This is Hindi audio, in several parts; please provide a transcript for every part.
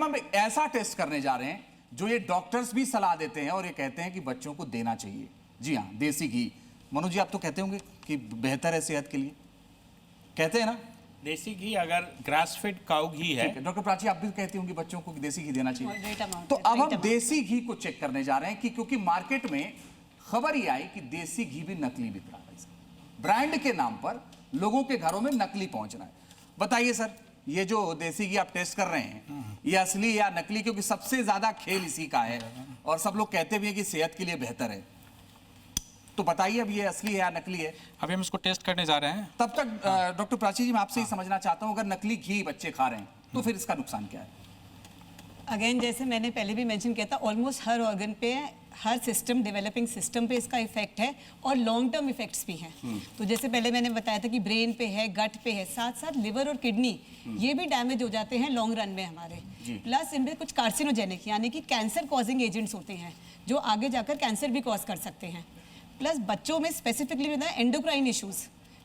मैम हम ऐसा टेस्ट करने जा रहे हैं जो ये डॉक्टर्स भी सलाह देते हैं और ये कहते हैं कि बच्चों को देना चाहिए। जी हाँ, देसी घी। मनोज जी, आप तो कहते होंगे कि बेहतर है सेहत के लिए, कहते हैं ना? देसी घी अगर ग्रास फेड काऊ घी है। डॉक्टर प्राची, आप भी कहती होंगी बच्चों को देसी घी देना चाहिए। तो अब हम देसी घी को चेक करने जा रहे हैं कि क्योंकि मार्केट में खबर ये आई कि देसी घी भी नकली बिक रहा है, ब्रांड के नाम पर लोगों के घरों में नकली पहुंच रहा है। बताइए सर, ये जो देसी घी आप टेस्ट कर रहे हैं ये असली या नकली? क्योंकि सबसे ज्यादा खेल इसी का है और सब लोग कहते भी हैं कि सेहत के लिए बेहतर है। तो बताइए अब ये असली है या नकली है? अभी हम इसको टेस्ट करने जा रहे हैं। तब तक डॉक्टर प्राची जी, मैं आपसे ही समझना चाहता हूँ, अगर नकली घी बच्चे खा रहे हैं तो फिर इसका नुकसान क्या है? अगेन, जैसे मैंने पहले भी मेंशन किया था, ऑलमोस्ट हर ऑर्गन पे, हर सिस्टम, डेवलपिंग सिस्टम पे इसका इफेक्ट है और लॉन्ग टर्म इफेक्ट्स भी हैं। तो जैसे पहले मैंने बताया था कि ब्रेन पे है, गट पे है, साथ साथ लिवर और किडनी ये भी डैमेज हो जाते हैं लॉन्ग रन में हमारे। प्लस इनमें कुछ कार्सिनोजेनिक यानी कि कैंसर कॉजिंग एजेंट्स होते हैं जो आगे जाकर कैंसर भी कॉज कर सकते हैं। प्लस बच्चों में स्पेसिफिकली एंडोक्राइन इश्यूज,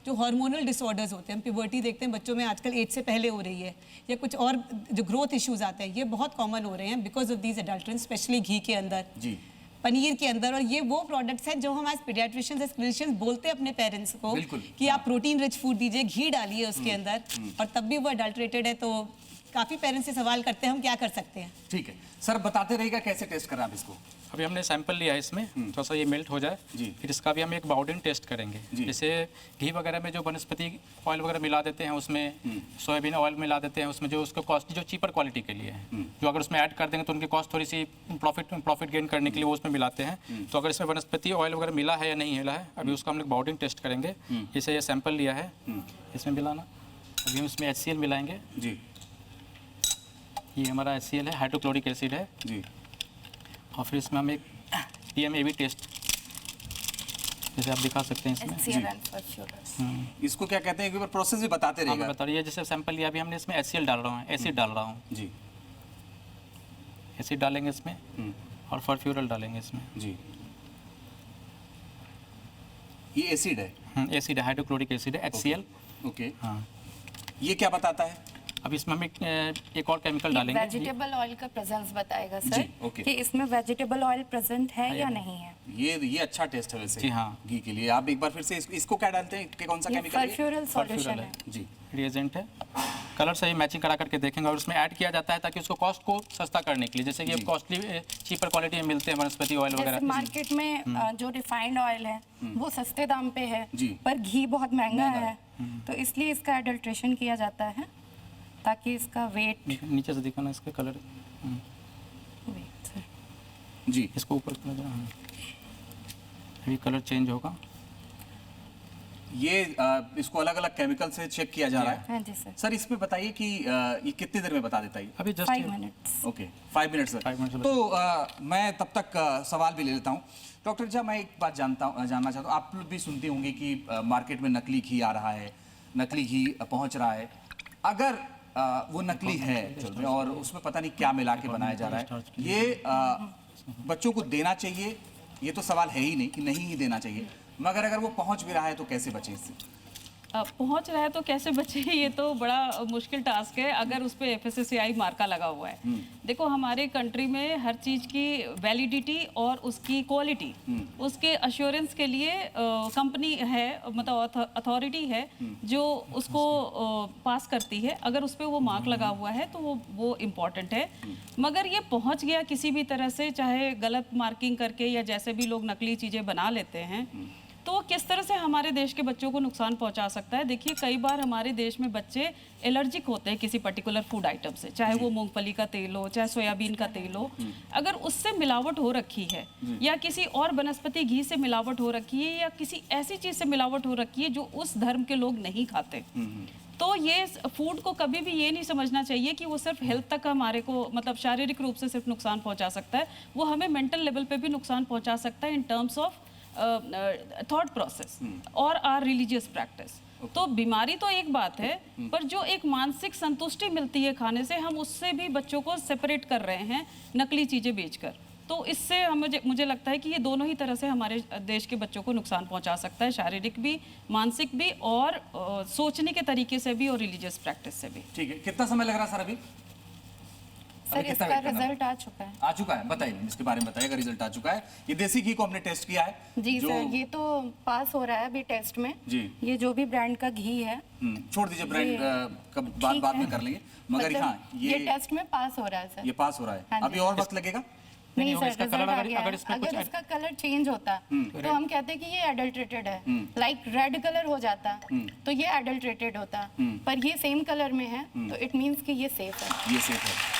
जो हार्मोनल डिसऑर्डर्स होते हैं, हम प्यूबर्टी देखते हैं बच्चों में आजकल एज से पहले हो रही है, या कुछ और जो ग्रोथ इश्यूज आते हैं, ये बहुत कॉमन हो रहे हैं because of these adulterants, specially घी के अंदर, पनीर के अंदर। और ये वो प्रोडक्ट्स हैं जो हम आज पीडियाट्रिशियंस एंड क्लिनिशियंस बोलते हैं अपने पेरेंट्स को कि आप प्रोटीन रिच फूड दीजिए, घी डालिए उसके अंदर, और तब भी वो अडल्ट्रेटेड है। तो काफी पेरेंट्स से सवाल करते हैं हम क्या कर सकते हैं। ठीक है सर, बताते रहिएगा कैसे टेस्ट करें आप इसको। अभी हमने सैंपल लिया है, इसमें थोड़ा सा ये मेल्ट हो जाए, फिर इसका भी हम एक बाउडिंग टेस्ट करेंगे। जैसे घी वगैरह में जो वनस्पति ऑयल वगैरह मिला देते हैं, उसमें सोयाबीन ऑयल मिला देते हैं, उसमें जो उसका कॉस्ट जो चीपर क्वालिटी के लिए है, जो अगर उसमें ऐड कर देंगे तो उनकी कॉस्ट थोड़ी सी प्रॉफिट गेन करने के लिए वो उसमें मिलाते हैं। तो अगर इसमें वनस्पति ऑयल वगैरह मिला है या नहीं मिला है, अभी उसका हम लोग बाउडिंग टेस्ट करेंगे। जैसे ये सैंपल लिया है, इसमें मिलाना, अभी हम इसमें HCl मिलाएंगे। जी, ये हमारा HCl है, हाइड्रोक्लोरिक एसिड है जी। और फिर इसमें हम एक PMAB टेस्ट, जैसे आप दिखा सकते हैं इसमें। इसको क्या कहते हैं, एक बार प्रोसेस भी बताते रहिएगा। हाँ, बता रही है। जैसे सैंपल लिया, अभी हमने इसमें HCl डाल रहा हूँ, एसिड डाल रहा हूँ जी। एसिड डालेंगे इसमें और फॉर्फ्यूरल डालेंगे इसमें जी। ये एसिड है? एसिड है, हाइड्रोक्लोरिक एसिड है, HCl। ओके, हाँ। ये क्या बताता है? अब इसमें हम एक और केमिकल डालेंगे। वेजिटेबल ऑयल का प्रेजेंस बताएगा सर ओके। कि इसमें वेजिटेबल ऑयल प्रेजेंट है या नहीं है। ये अच्छा टेस्ट है वैसे। जी हाँ, घी के लिए। आप एक बार फिर से इसको क्या डालते हैं, कौन सा केमिकल? फॉर्फ्यूरल सॉल्यूशन है जी, रिएजेंट है। कलर से ही मैचिंग करा करके देखेंगे, और उसमें ऐड किया जाता है ताकि उसको कॉस्ट को सस्ता करने के लिए। जैसे कि अब कॉस्टली चीपर क्वालिटी में मिलते हैं वनस्पति ऑयल वगैरह। मार्केट में जो रिफाइंड ऑयल है वो सस्ते दाम पे है, पर घी बहुत महंगा है, तो इसलिए इसका एडल्ट्रेशन किया जाता है ताकि इसका वेट। नीचे से दिखाना इसका कलर जी, इसको ऊपर अभी कलर चेंज होगा। ये इसको अलग अलग केमिकल से चेक किया जा रहा है। हाँ जी सर। सर इसमें बताइए कि ये कितनी देर में बता देता है? अभी जस्ट 5 मिनट्स। Okay, 5 minutes. तो मैं तब तक सवाल भी ले लेता हूँ। डॉक्टर जी, मैं एक बात जानना चाहता हूँ, आप लोग भी सुनती होंगी कि मार्केट में नकली घी आ रहा है, नकली घी पहुँच रहा है। अगर वो नकली है और उसमें पता नहीं क्या मिला के बनाया जा रहा है, ये बच्चों को देना चाहिए? ये तो सवाल है ही नहीं कि नहीं ही देना चाहिए, मगर अगर वो पहुंच भी रहा है तो कैसे बचें इससे? पहुंच रहा है तो कैसे बचे, ये तो बड़ा मुश्किल टास्क है अगर उस पर FSSAI मार्का लगा हुआ है। देखो, हमारे कंट्री में हर चीज़ की वैलिडिटी और उसकी क्वालिटी, उसके अश्योरेंस के लिए कंपनी है, मतलब अथॉरिटी है जो उसको पास करती है। अगर उस पर वो मार्क लगा हुआ है तो वो इम्पॉर्टेंट है। मगर ये पहुंच गया किसी भी तरह से, चाहे गलत मार्किंग करके या जैसे भी लोग नकली चीज़ें बना लेते हैं, तो किस तरह से हमारे देश के बच्चों को नुकसान पहुंचा सकता है। देखिए, कई बार हमारे देश में बच्चे एलर्जिक होते हैं किसी पर्टिकुलर फूड आइटम से, चाहे वो मूंगफली का तेल हो, चाहे सोयाबीन का तेल हो। अगर उससे मिलावट हो रखी है या किसी और वनस्पति घी से मिलावट हो रखी है या किसी ऐसी चीज़ से मिलावट हो रखी है जो उस धर्म के लोग नहीं खाते, तो ये फूड को कभी भी ये नहीं समझना चाहिए कि वो सिर्फ हेल्थ तक हमारे को, मतलब शारीरिक रूप से सिर्फ नुकसान पहुंचा सकता है, वो हमें मेंटल लेवल पे भी नुकसान पहुंचा सकता है in terms of thought process और आर रिलीजियस प्रैक्टिस। तो बीमारी तो एक बात है, पर जो एक मानसिक संतुष्टि मिलती है खाने से, हम उससे भी बच्चों को सेपरेट कर रहे हैं नकली चीज़ें बेचकर। तो इससे मुझे लगता है कि ये दोनों ही तरह से हमारे देश के बच्चों को नुकसान पहुंचा सकता है, शारीरिक भी, मानसिक भी, और सोचने के तरीके से भी, और रिलीजियस प्रैक्टिस से भी। ठीक है, कितना समय लग रहा है सर अभी? सर कितना इसका wait करना रिजल्ट आ चुका है। आ चुका है, बताइए इसके बारे में बताइएगा। रिजल्ट आ चुका है। ये देसी घी को हमने टेस्ट किया है जी सर, ये तो पास हो रहा है अभी टेस्ट में जी। ये जो भी ब्रांड का घी है छोड़ दीजिए ब्रांड का बाद में कर लेंगे, मगर मतलब हाँ ये टेस्ट में पास हो रहा है सर। ये पास हो रहा है। हाँ जी। अभी और वक्त लगेगा? नहीं होगा, सर, इसका रिजल्ट कलर आ गया अगर है। इसमें कुछ अगर इसका कलर चेंज होता तो हम कहते कि ये एडल्ट्रेटेड है, लाइक रेड कलर हो जाता तो ये एडल्ट्रेटेड होता, पर ये सेम कलर में है तो इट मींस कि ये सेफ है। ये सेफ है।